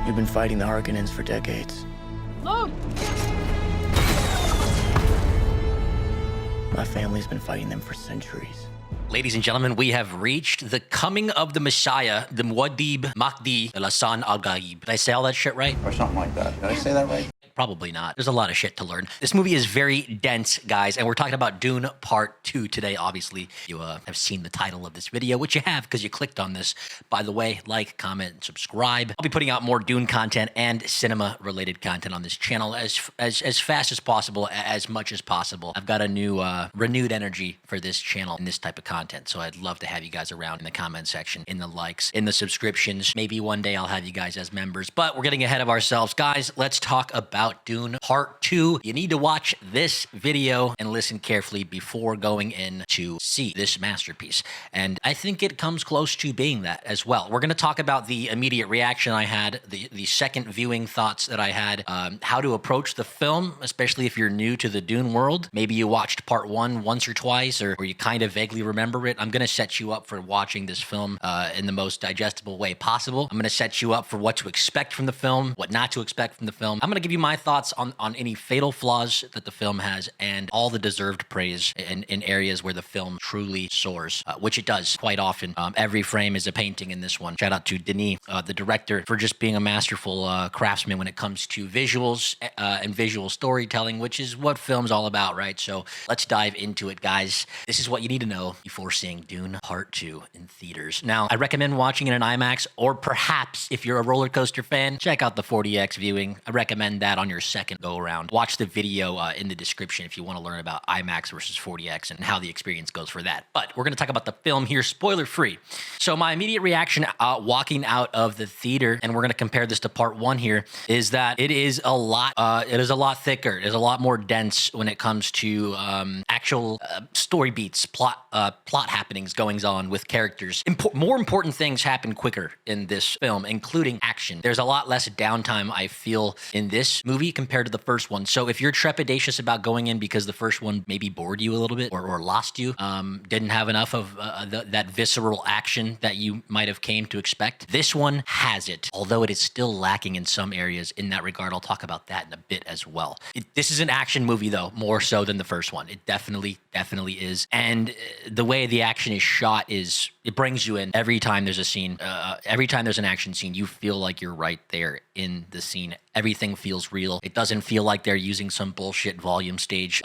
You've been fighting the Harkonnens for decades. Look! My family's been fighting them for centuries. Ladies and gentlemen, we have reached the coming of the Messiah, the Muad'Dib Mahdi Hassan al-Ghaib. Did I say all that shit right? Or something like that. Did I say that right? Probably not. There's a lot of shit to learn. This movie is very dense, guys, and we're talking about Dune Part 2 today. Obviously, you have seen the title of this video, which you have because you clicked on this. By the way, like, comment, and subscribe. I'll be putting out more Dune content and cinema-related content on this channel as fast as possible, as much as possible. I've got a new, renewed energy for this channel and this type of content, so I'd love to have you guys around in the comment section, in the likes, in the subscriptions. Maybe one day I'll have you guys as members, but we're getting ahead of ourselves. Guys, let's talk about Dune Part 2. You need to watch this video and listen carefully before going in to see this masterpiece. And I think it comes close to being that as well. We're going to talk about the immediate reaction I had, the second viewing thoughts that I had, how to approach the film, especially if you're new to the Dune world. Maybe you watched Part 1 once or twice, or you kind of vaguely remember it. I'm going to set you up for watching this film in the most digestible way possible. I'm going to set you up for what to expect from the film, what not to expect from the film. I'm going to give you my thoughts on any fatal flaws that the film has and all the deserved praise in areas where the film truly soars, which it does quite often. Every frame is a painting in this one. Shout out to Denis, the director, for just being a masterful craftsman when it comes to visuals and visual storytelling, which is what film's all about, right? So let's dive into it, guys. This is what you need to know before seeing Dune Part 2 in theaters. Now, I recommend watching it in IMAX, or perhaps if you're a roller coaster fan, check out the 4DX viewing. I recommend that on your second go around. Watch the video in the description if you want to learn about IMAX versus 4DX and how the experience goes for that. But we're going to talk about the film here, spoiler free. So my immediate reaction walking out of the theater, and we're going to compare this to Part 1 here, is that it is a lot thicker. It is a lot more dense when it comes to actual story beats, plot happenings, goings on with characters. More important things happen quicker in this film, including action. There's a lot less downtime, I feel, in this movie compared to the first one. So if you're trepidatious about going in because the first one maybe bored you a little bit or lost you, didn't have enough of that visceral action that you might have came to expect, this one has it, although it is still lacking in some areas in that regard. I'll talk about that in a bit as well. This is an action movie, though, more so than the first one. It definitely is. And the way the action is shot is, it brings you in every time there's a scene. Every time there's an action scene, you feel like you're right there in the scene. Everything feels real. It doesn't feel like they're using some bullshit volume stage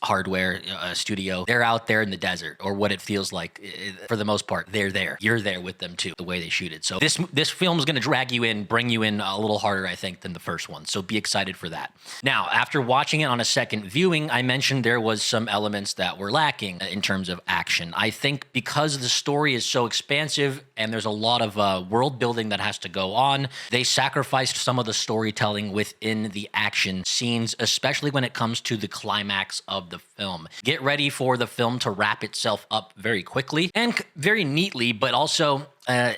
hardware studio. They're out there in the desert, or what it feels like. For the most part, they're there. You're there with them too, the way they shoot it. So this film is going to drag you in, bring you in a little harder, I think, than the first one. So be excited for that. Now, after watching it on a second viewing, I mentioned there was some elements that were lacking in terms of action. I think because the story is so expansive and there's a lot of world building that has to go on, they sacrificed some of the storytelling within the action scenes, especially when it comes to the climax of the film. Get ready for the film to wrap itself up very quickly and very neatly, but also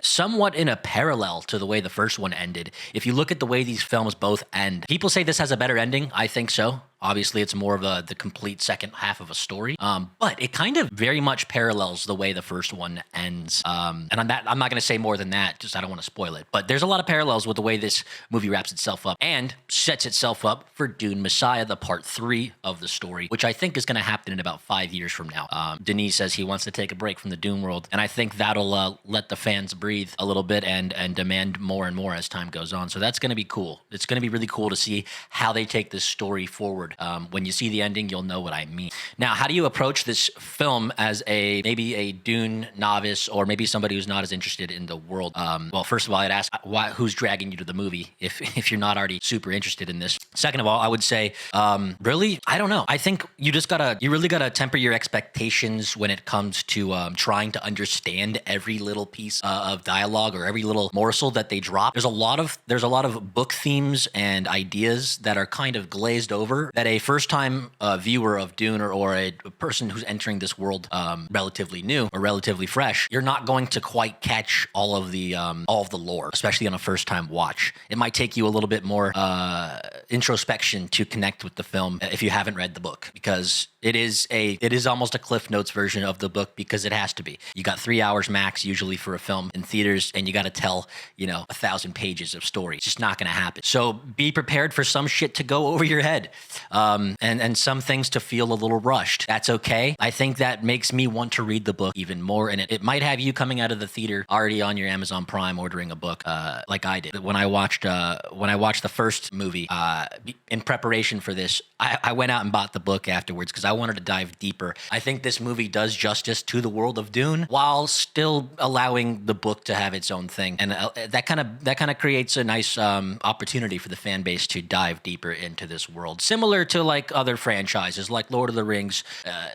somewhat in a parallel to the way the first one ended. If you look at the way these films both end, people say this has a better ending. I think so. Obviously, it's more of the complete second half of a story, but it kind of very much parallels the way the first one ends. And I'm not going to say more than that, just I don't want to spoil it. But there's a lot of parallels with the way this movie wraps itself up and sets itself up for Dune Messiah, the Part 3 of the story, which I think is going to happen in about 5 years from now. Denis says he wants to take a break from the Dune world, and I think that'll let the fans breathe a little bit and demand more and more as time goes on. So that's going to be cool. It's going to be really cool to see how they take this story forward. When you see the ending, you'll know what I mean. Now, how do you approach this film as maybe a Dune novice, or maybe somebody who's not as interested in the world? Well, first of all, I'd ask who's dragging you to the movie if you're not already super interested in this. Second of all, I would say, really, I don't know. I think you really gotta temper your expectations when it comes to trying to understand every little piece of dialogue or every little morsel that they drop. There's a lot of book themes and ideas that are kind of glazed over that a first-time viewer of Dune or a person who's entering this world relatively new or relatively fresh, you're not going to quite catch all of the lore, especially on a first-time watch. It might take you a little bit more introspection to connect with the film if you haven't read the book, because it is almost a Cliff Notes version of the book, because it has to be. You got 3 hours max usually for a film in theaters, and you got to tell 1,000 pages of story. It's just not going to happen. So be prepared for some shit to go over your head, and some things to feel a little rushed. That's okay. I think that makes me want to read the book even more, and it might have you coming out of the theater already on your Amazon Prime ordering a book, like I did when I watched the first movie. In preparation for this, I went out and bought the book afterwards because I wanted to dive deeper. I think this movie does justice to the world of Dune while still allowing the book to have its own thing, and that kind of creates a nice opportunity for the fan base to dive deeper into this world, similar to like other franchises like Lord of the Rings.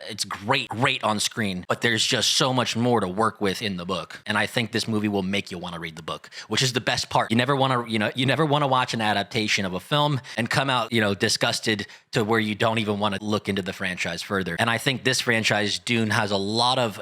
It's great on screen, but there's just so much more to work with in the book, and I think this movie will make you want to read the book, which is the best part. You never want to watch an adaptation of a film and come out disgusted to where you don't even want to look into the franchise further. And I think this franchise, Dune, has a lot of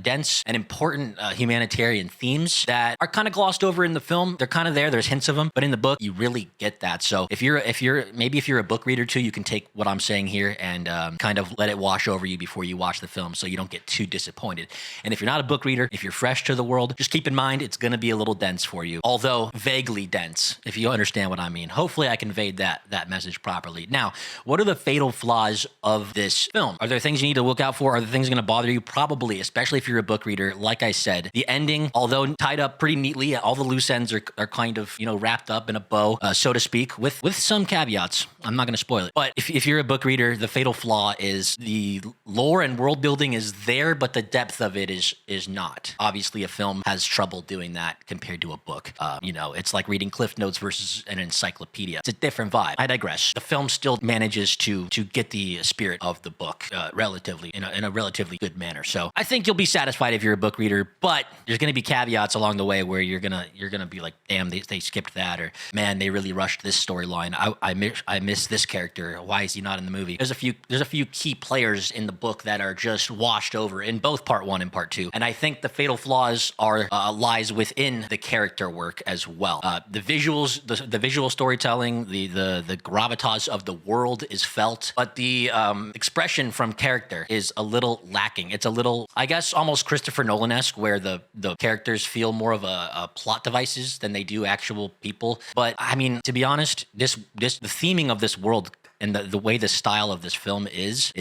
dense and important humanitarian themes that are kind of glossed over in the film. They're kind of there. There's hints of them, but in the book, you really get that. So if you're a book reader too, you can take what I'm saying here and kind of let it wash over you before you watch the film, so you don't get too disappointed. And if you're not a book reader, if you're fresh to the world, just keep in mind it's going to be a little dense for you, although vaguely dense, if you understand what I mean. Hopefully, I conveyed that message properly. Now, what are the fatal flaws of this film? Are there things you need to look out for? Are there things going to bother you? Probably, especially if you're a book reader. Like I said, the ending, although tied up pretty neatly, all the loose ends are kind of wrapped up in a bow, so to speak, with some caveats. I'm not going to spoil it. But if you're a book reader, the fatal flaw is the lore and world building is there, but the depth of it is not. Obviously, a film has trouble doing that compared to a book. It's like reading Cliff Notes versus an encyclopedia. It's a different vibe. I digress. The film still manages to get the spirit of the book relatively in a relatively good manner. So I think you'll be satisfied if you're a book reader, but there's going to be caveats along the way where you're gonna be like, damn, they skipped that, or man, they really rushed this storyline. I miss this character. Why is he not in the movie? There's a few key players in the book that are just washed over in both part 1 and part 2, and I think the fatal flaws are lies within the character work as well. The visuals, the visual storytelling, the gravitas of the world is felt, but the expression from character is a little lacking. It's a little, I guess, almost Christopher Nolan-esque, where the characters feel more of a plot devices than they do actual people. But I mean, to be honest, the theming of this world and the way the style of this film is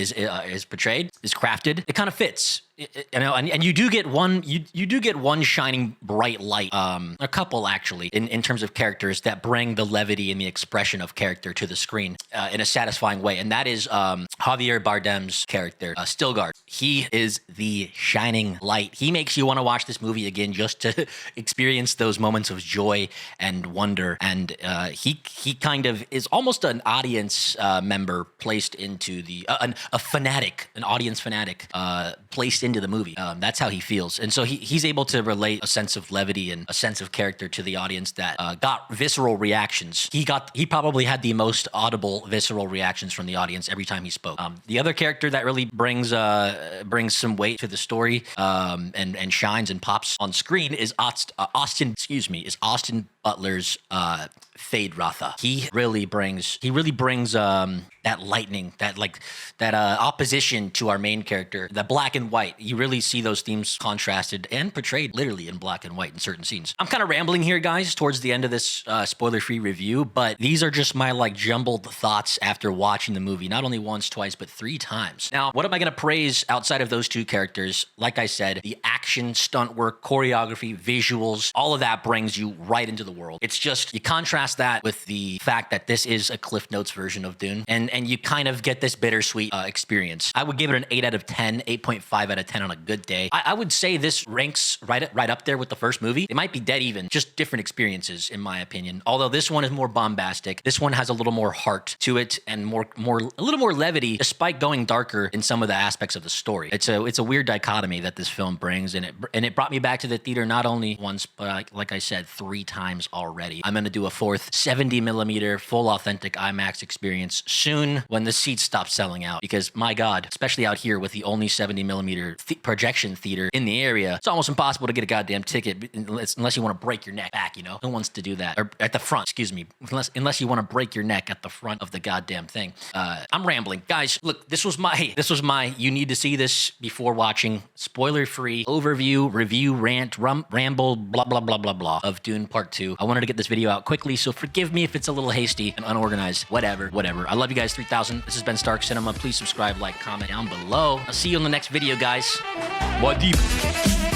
portrayed, is crafted, it kind of fits. And you do get one shining bright light, a couple actually, in terms of characters that bring the levity and the expression of character to the screen in a satisfying way, and that is Javier Bardem's character, Stilgar. He is the shining light. He makes you want to watch this movie again just to experience those moments of joy and wonder, and he kind of is almost an audience member placed into an audience fanatic placed into the movie. That's how he feels. And so he's able to relate a sense of levity and a sense of character to the audience that got visceral reactions. He probably had the most audible visceral reactions from the audience every time he spoke. The other character that really brings some weight to the story and shines and pops on screen is Austin Butler's Feyd-Rautha. He really brings that lightning, that opposition to our main character, the black and white. You really see those themes contrasted and portrayed literally in black and white in certain scenes. I'm kind of rambling here, guys, towards the end of this spoiler-free review, but these are just my jumbled thoughts after watching the movie, not only once, twice, but 3 times. Now, what am I going to praise outside of those 2 characters? Like I said, the action, stunt work, choreography, visuals, all of that brings you right into the world. It's just, you contrast that with the fact that this is a Cliff Notes version of Dune, and you kind of get this bittersweet experience. I would give it an 8 out of 10, 8.5 out of 10 on a good day. I would say this ranks right up there with the first movie. It might be dead even, just different experiences in my opinion. Although this one is more bombastic, this one has a little more heart to it and a little more levity, despite going darker in some of the aspects of the story. It's a weird dichotomy that this film brings, and it brought me back to the theater not only once, but like I said, 3 times theaters already. I'm gonna do a fourth 70 millimeter full authentic IMAX experience soon when the seats stop selling out, because my God, especially out here with the only 70 millimeter projection theater in the area, it's almost impossible to get a goddamn ticket unless you want to break your neck back, you know? Who wants to do that? Or at the front, excuse me. Unless you want to break your neck at the front of the goddamn thing. I'm rambling. Guys, look, this was my you need to see this before watching, spoiler-free overview, review, rant, ramble, blah, blah, blah, blah, blah of Dune Part 2. I wanted to get this video out quickly, so forgive me if it's a little hasty and unorganized. Whatever. I love you guys, 3000. This has been Stark Cinema. Please subscribe, like, comment down below. I'll see you in the next video, guys. What deep?